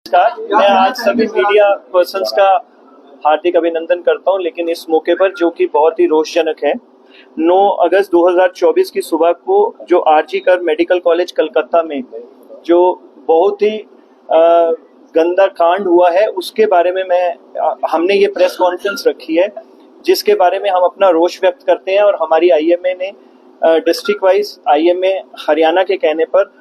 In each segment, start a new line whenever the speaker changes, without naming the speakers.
नमस्कार, मैं आज सभी मीडिया पर्संस का हार्दिक अभिनंदन करता हूं, लेकिन इस मौके पर जो कि बहुत ही रोषजनक है, 9 अगस्त 2024 की सुबह को जो आरजी कर मेडिकल कॉलेज कलकत्ता में जो बहुत ही गंदा कांड हुआ है, उसके बारे में हमने ये प्रेस कॉन्फ्रेंस रखी है, जिसके बारे में हम अपना रोष व्यक्त करते हैं। और हमारी आईएमए ने डिस्ट्रिक्ट वाइज आईएमए हरियाणा के कहने पर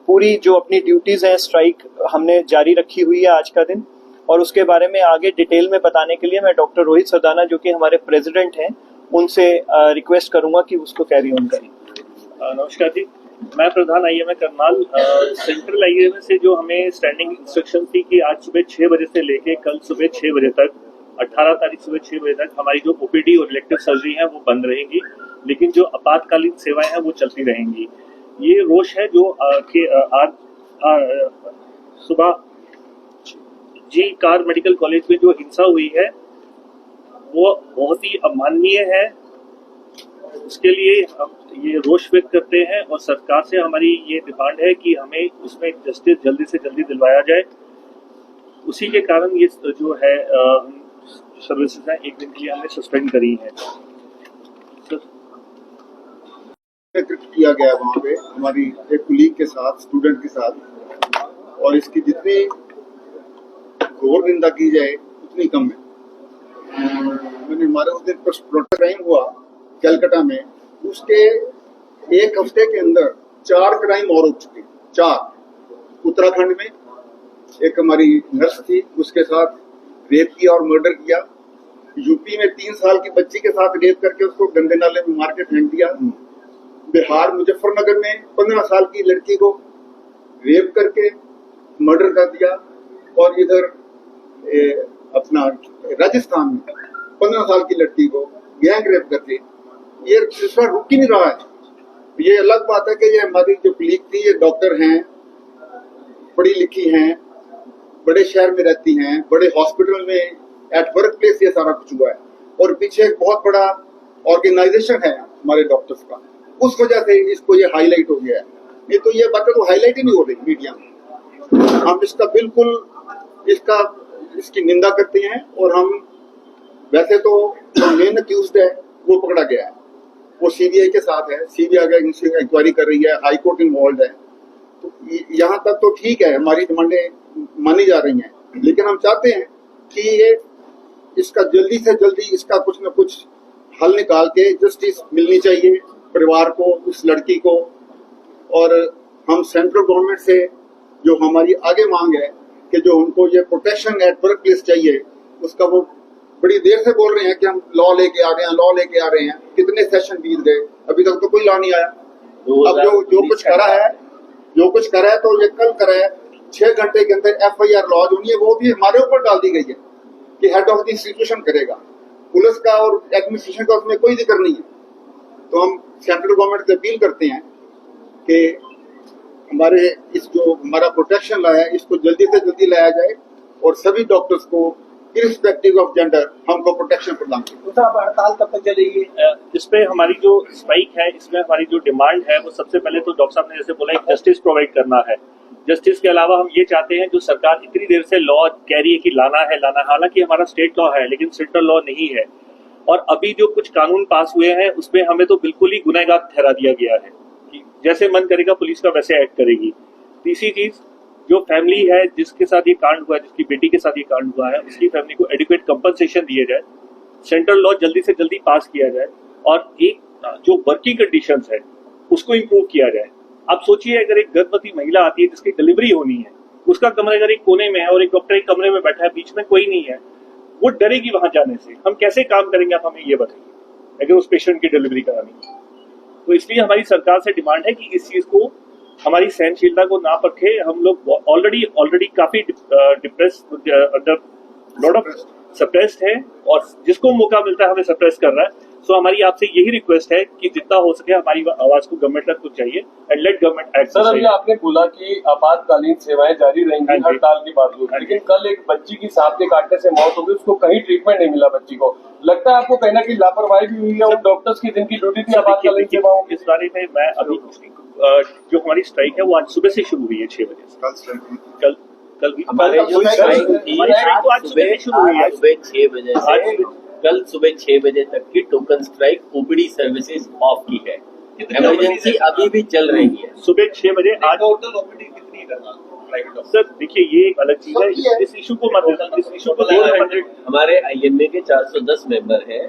पूरी जो अपनी ड्यूटीज हैं, स्ट्राइक हमने जारी रखी हुई है आज का दिन। और उसके बारे में आगे डिटेल में बताने के लिए मैं डॉक्टर रोहित सरदाना, जो कि हमारे प्रेसिडेंट हैं, उनसे रिक्वेस्ट करूंगा कि उसको कैरी ऑन करें।
नमस्कार जी, मैं प्रधान आईएमए करनाल। सेंट्रल आईएमए से जो हमें स्टैंडिंग इंस्ट्रक्शन थी कि आज सुबह 6 बजे से लेके कल सुबह 6 बजे तक, 18 तारीख सुबह 6 बजे तक हमारी जो ओपीडी और इलेक्टिव सर्जरी है वो बंद रहेंगी, लेकिन जो आपातकालीन सेवाएं हैं वो चलती रहेंगी। ये रोष है जो आज सुबह जी कार मेडिकल कॉलेज में जो हिंसा हुई है वो बहुत ही अमाननीय है। उसके लिए हम ये रोष व्यक्त करते हैं और सरकार से हमारी ये डिमांड है कि हमें उसमें जस्टिस जल्दी से जल्दी दिलवाया जाए। उसी के कारण ये जो है सर्विसेज है एक दिन के लिए हमने सस्पेंड करी है।
किया गया वहाँ पे हमारी एक कुलीग के साथ, स्टूडेंट के साथ, और इसकी जितनी घोर निंदा की जाए उतनी कम है। मैंने हमारे उस दिन प्रोटेस्ट क्राइम हुआ कलकत्ता में, उसके एक हफ्ते के अंदर 4 क्राइम और हो चुके, 4। उत्तराखंड में एक हमारी नर्स थी, उसके साथ रेप किया और मर्डर किया। यूपी में 3 साल की बच्ची के साथ रेप करके उसको गंदे नाले में मार के फेंक दिया। बिहार मुजफ्फरनगर में 15 साल की लड़की को रेप करके मर्डर कर दिया। और इधर अपना राजस्थान में 15 साल की लड़की को गैंग रेप करके, ये सिलसिला रुक ही नहीं रहा है। ये अलग बात है कि ये हमारी जो कुलीग थी, ये डॉक्टर हैं, पढ़ी लिखी हैं, बड़े शहर में रहती हैं, बड़े हॉस्पिटल में एट वर्क प्लेस ये सारा कुछ हुआ है। और पीछे एक बहुत बड़ा ऑर्गेनाइजेशन है हमारे डॉक्टर्स का, उस वजह से इसको ये हाईलाइट हो गया है। नहीं तो ये बातें तो हाईलाइट ही नहीं हो रही मीडिया में। हम इसका बिल्कुल इसकी निंदा करते हैं। और हम वैसे तो जो मेन अक्यूज्ड है वो पकड़ा गया है, वो सीबीआई के साथ है, सीबीआई का इंक्वायरी कर रही है, हाई कोर्ट इन्वॉल्व है। तो यहाँ तक तो ठीक है, हमारी डिमांडें मानी जा रही हैं, लेकिन हम चाहते हैं कि ये इसका जल्दी से जल्दी इसका कुछ न कुछ हल निकाल के जस्टिस मिलनी चाहिए परिवार को, उस लड़की को। और हम सेंट्रल गवर्नमेंट से जो हमारी आगे मांग है कि जो उनको ये प्रोटेक्शन एट वर्क प्लेस चाहिए, उसका वो बड़ी देर से बोल रहे हैं कि हम लॉ लेके आ रहे हैं, लॉ लेके आ रहे हैं। कितने सेशन बीत गए, अभी तक तो कोई लॉ नहीं आया। अब जो कुछ करा है तो ये कल करा है, 6 घंटे के अंदर FIR लॉन्च होनी है, वो भी हमारे ऊपर डाल दी गई है कि हेड ऑफ द इंस्टीट्यूशन करेगा। पुलिस का और एडमिनिस्ट्रेशन का उसमें कोई जिक्र नहीं है। तो हम सेंट्रल गवर्नमेंट से अपील करते हैं कि हमारे इस जो हमारा प्रोटेक्शन लाया है, इसको जल्दी से जल्दी लाया जाए और सभी डॉक्टर्स को इर्रिस्पेक्टिव ऑफ जेंडर हमको प्रोटेक्शन प्रदान करें।
हड़ताल कब तक चलेगी? इस पे हमारी जो स्ट्राइक है, इसमें हमारी जो डिमांड है वो सबसे पहले तो डॉक्टर साहब ने जैसे बोला, एक जस्टिस प्रोवाइड करना है। जस्टिस के अलावा हम ये चाहते हैं, जो सरकार इतनी देर से लॉ कह रही है कि लाना है, हालांकि हमारा स्टेट लॉ है लेकिन सेंट्रल लॉ नहीं है। और अभी जो कुछ कानून पास हुए हैं उसमें हमें तो बिल्कुल ही गुनहगार ठहरा दिया गया है कि जैसे मन करेगा पुलिस का वैसे एक्ट करेगी। तीसरी चीज, जो फैमिली है जिसके साथ ये कांड हुआ है, जिसकी बेटी के साथ ये कांड हुआ है, उसकी फैमिली को एडिक्वेट कंपनसेशन दिए जाए, सेंट्रल लॉ जल्दी से जल्दी पास किया जाए और एक जो वर्किंग कंडीशंस है उसको इम्प्रूव किया जाए। आप सोचिए, अगर एक गर्भवती महिला आती है जिसकी डिलीवरी होनी है, उसका कमरा अगर एक कोने में है और एक डॉक्टर एक कमरे में बैठा है, बीच में कोई नहीं है, वो डरेगी वहां जाने से। हम कैसे काम करेंगे, आप हमें ये बताइए, अगर उस पेशेंट की डिलीवरी करानी है। तो इसलिए हमारी सरकार से डिमांड है कि इस चीज को, हमारी सहनशीलता को ना परखे। हम लोग ऑलरेडी काफी depress, under lot of suppressed है, और जिसको मौका मिलता है हमें सप्रेस कर रहा है। सो हमारी आपसे यही रिक्वेस्ट है कि जितना हो सके हमारी आवाज को गवर्नमेंट तक चाहिए and let government act.
Sir, अभी आपने बोला कि आपातकालीन सेवाएं जारी रहेंगी हड़ताल के बावजूद, लेकिन कल एक बच्ची की सांप के काटने से मौत हो गई, उसको कहीं ट्रीटमेंट नहीं मिला बच्ची को। लगता है आपको कहीं ना कहीं लापरवाही भी हुई है उन डॉक्टर्स की जिनकी ड्यूटी थी आपातकालीन सेवाओं की?
इस बारे में मैं अभी कुछ नहीं, जो हमारी स्ट्राइक है वो आज सुबह से शुरू हुई है 6 बजे से। कल कल भी
हमारे जो स्ट्राइक थी
स्ट्राइक तो आज सुबह शुरू हुई है।
सुबह 6 बजे से कल सुबह 6 बजे तक की token strike OPD services of की है। इमरजेंसी अभी भी चल रही है।
सुबह 6 बजे आज टोटल ओपीडी कितनी करना सर? देखिए ये एक अलग चीज है, इस इशू को मत, इस इशू को
हमारे IMA के 410 मेंबर हैं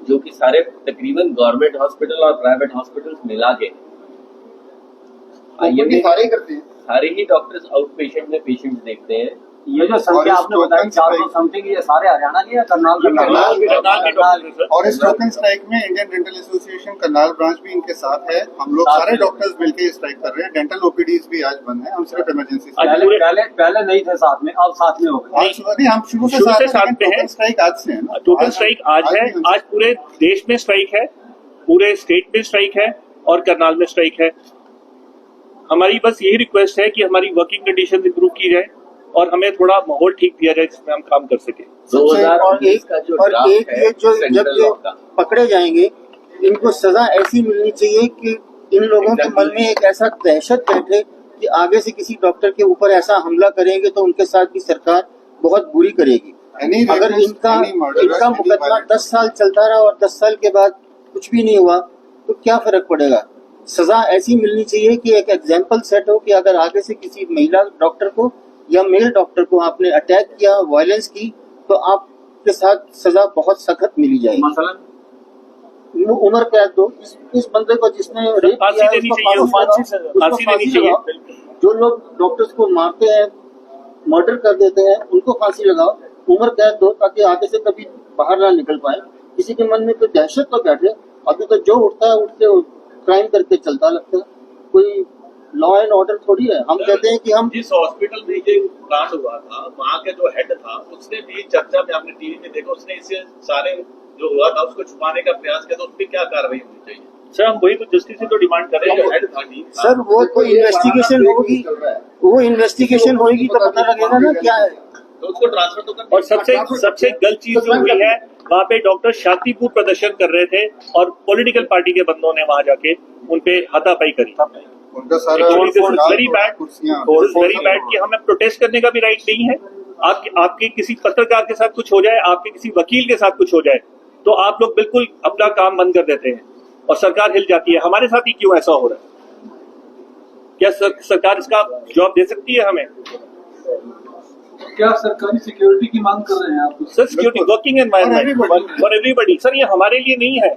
जो कि सारे तकरीबन गवर्नमेंट हॉस्पिटल और प्राइवेट हॉस्पिटल मिला के IMA
सारे करते हैं।
सारे ही डॉक्टर्स आउट पेशेंट में पेशेंट्स देखते हैं।
ये जो संख्या आपने बताई 400 समथिंग, ये सारे हरियाणा की है? करनाल
और इस टोकन स्ट्राइक में Indian dental association Karnal branch भी इनके साथ है। हम लोग सारे डॉक्टर्स मिलकर स्ट्राइक कर रहे हैं। डेंटल OPDs भी आज बंद है। हम सिर्फ इमरजेंसी
पहले नहीं थे साथ में, अब साथ में हो गए।
आज सुबह नहीं, हम शुरू से साथ में। टोकन स्ट्राइक आज से है ना।
टोकन स्ट्राइक आज है। आज पूरे देश में स्ट्राइक है, पूरे स्टेट में स्ट्राइक है और करनाल में स्ट्राइक है। हमारी बस यही रिक्वेस्ट है कि हमारी वर्किंग कंडीशन इंप्रूव की जाए और हमें थोड़ा माहौल ठीक दिया जाए जिसमें हम काम कर सके।
2019 का जो
और एक ये जो जब ये पकड़े जाएंगे इनको सजा ऐसी मिलनी चाहिए कि इन लोगों के मन में एक ऐसा दहशत बैठे कि आगे से किसी डॉक्टर के ऊपर ऐसा हमला करेंगे तो उनके साथ भी सरकार बहुत बुरी करेगी। अगर इनका मुकदमा 10 साल चलता रहा और 10 साल के बाद कुछ भी नहीं हुआ तो क्या फर्क पड़ेगा? सजा ऐसी मिलनी चाहिए कि एक एग्जाम्पल सेट हो कि अगर आगे से किसी महिला डॉक्टर को या मेल डॉक्टर को आपने अटैक किया, वायलेंस की, तो आपके साथ सजा बहुत सख्त मिली जाएगी। मसलन उम्र कैद दो। इस बंदे को जिसने रेप किया है उसको फांसी लगाओ। जो लोग डॉक्टर्स को मारते हैं, मर्डर कर देते हैं, उनको फांसी लगाओ, उम्र कैद दो ताकि आगे से कभी बाहर ना निकल पाए। किसी के मन में कोई दहशत तो बैठे। अभी तो जो उठता है उठते क्राइम करके चलता लगता है। कोई लॉ एंड ऑर्डर थोड़ी है। हम कहते हैं कि हम
जिस हॉस्पिटल में ये कांड हुआ था वहाँ के जो हेड था उसने भी चर्चा में, आपने टीवी में देखा, उसने इसे सारे जो हुआ था उसको छुपाने का प्रयास किया। तो उस पर क्या कार्रवाई होनी चाहिए?
सर हम वही तो जस्टिस से तो डिमांड कर रहे हैं। हेड था
सर वो कोई इन्वेस्टिगेशन होगी, वो इन्वेस्टिगेशन होगी तो पता लगेगा ना क्या है।
तो उसको ट्रांसफर तो कर।
और सबसे गलत चीज जो हुई है, वहाँ पे डॉक्टर शांतिपूर्ण प्रदर्शन कर रहे थे और पॉलिटिकल पार्टी के बंदों ने वहाँ जाके उनपे हाथापाई करी।
उनका सारा
वेरी बैड कि हमें प्रोटेस्ट करने का भी राइट नहीं है। आपके किसी पत्रकार के साथ कुछ हो जाए, आपके किसी वकील के साथ कुछ हो जाए तो आप लोग बिल्कुल अपना काम बंद कर देते हैं और सरकार हिल जाती है। हमारे साथ ही क्यों ऐसा हो रहा है? क्या सरकार इसका जवाब दे सकती है हमें?
क्या सरकारी सिक्योरिटी की मांग कर रहे हैं आप?
Sir security, working environment for everybody. Sir ये हमारे लिए नहीं है,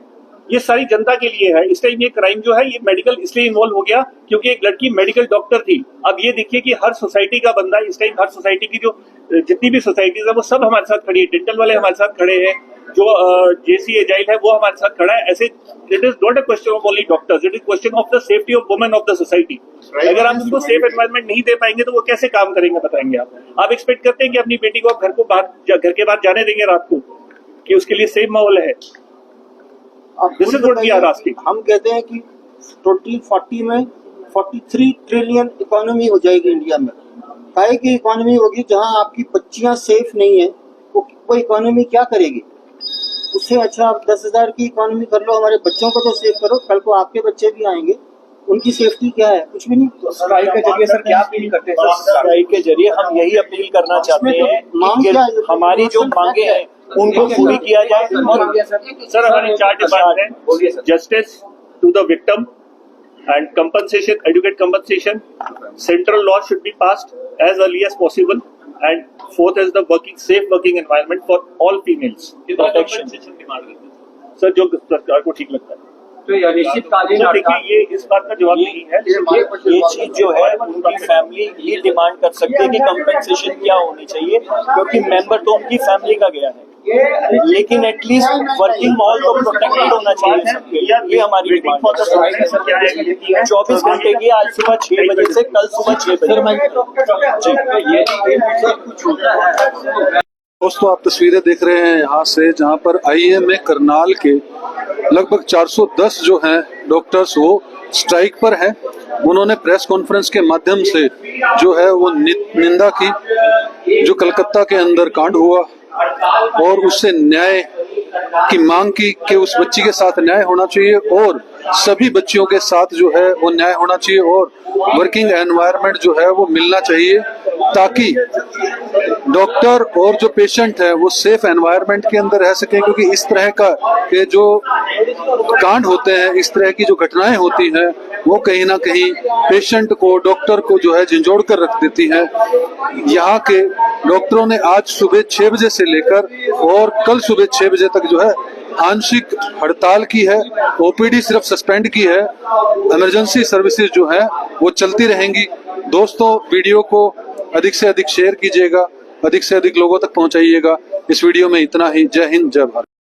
ये सारी जनता के लिए है। इस टाइम ये क्राइम जो है ये मेडिकल इसलिए इन्वॉल्व हो गया क्योंकि एक लड़की मेडिकल डॉक्टर थी। अब ये देखिए कि हर सोसाइटी का बंदा इस टाइम, हर सोसाइटी की जो जितनी भी सोसाइटीज है वो सब हमारे साथ खड़ी है। डेंटल वाले हमारे साथ खड़े हैं, जो JC एजाइल है वो हमारे साथ खड़ा है। ऐसे it is not a question of only doctors, it is question of the safety of women of the society. अगर आप उनको सेफ एनवायरनमेंट नहीं दे पाएंगे तो वो कैसे काम करेंगे बताएंगे आप एक्सपेक्ट करते हैं कि अपनी बेटी को आप घर के बाहर जाने देंगे रात को कि उसके लिए सेफ माहौल है? This is what we are asking.
हम कहते हैं कि 2040 में 43 ट्रिलियन इकोनॉमी हो जाएगी इंडिया में। काहे की इकोनॉमी होगी जहां आपकी बच्चियां सेफ नहीं है, वो इकोनॉमी क्या करेगी? उससे अच्छा आप 10,000 की इकोनॉमी कर लो, हमारे बच्चों को तो सेफ करो। कल को आपके बच्चे भी आएंगे, उनकी सेफ्टी क्या है? कुछ भी नहीं।
स्ट्राइक के जरिए सर क्या अपील करते हैं?
स्ट्राइक के जरिए हम यही अपील करना चाहते हैं कि हमारी जो मांगे हैं उनको पूरी किया जाए। और
सर हमारी 4 डिमांड है: justice to the victim and compensation, adequate compensation. Central law should be passed as early as possible. And fourth is the safe working environment for all females. Protection. Sir जो सरकार को ठीक लगता है।
तो ये अनिश्चितकालीन
देखिए ये इस बात का जवाब नहीं है।
ये चीज जो है उनकी फैमिली ये डिमांड कर सकते हैं कि कंपेंसेशन क्या होनी चाहिए, क्योंकि मेंबर तो उनकी फैमिली का गया है, लेकिन एटलीस्ट वर्किंग माहौल तो प्रोटेक्टेड होना चाहिए सबके लिए। ये हमारी डिमांड है। 24 घंटे की, आज सुबह 6 बजे से कल सुबह 6 बजे।
दोस्तों आप तस्वीरें देख रहे हैं यहाँ से, जहाँ पर IMA करनाल के लगभग 410 जो हैं डॉक्टर्स वो स्ट्राइक पर हैं। उन्होंने प्रेस कॉन्फ्रेंस के माध्यम से जो है वो निंदा की जो कलकत्ता के अंदर कांड हुआ और उससे न्याय की मांग की कि उस बच्ची के साथ न्याय होना चाहिए और सभी बच्चियों के साथ जो है वो न्याय होना चाहिए और वर्किंग एनवायरनमेंट जो है वो मिलना चाहिए। ताकि डॉक्टर और जो पेशेंट है वो सेफ एनवायरनमेंट के अंदर रह सके, क्योंकि इस तरह का के जो कांड होते हैं, इस तरह की जो घटनाएं होती हैं, वो कहीं ना कहीं पेशेंट को, डॉक्टर को जो है झंझोड़ कर रख देती हैं। यहाँ के डॉक्टरों ने आज सुबह 6 बजे से लेकर और कल सुबह 6 बजे तक जो है आंशिक हड़ताल की है। ओपीडी सिर्फ सस्पेंड की है, इमरजेंसी सर्विसेज जो है वो चलती रहेंगी। दोस्तों, वीडियो को अधिक से अधिक शेयर कीजिएगा, अधिक से अधिक लोगों तक पहुंचाइएगा। इस वीडियो में इतना ही। जय हिंद, जय भारत।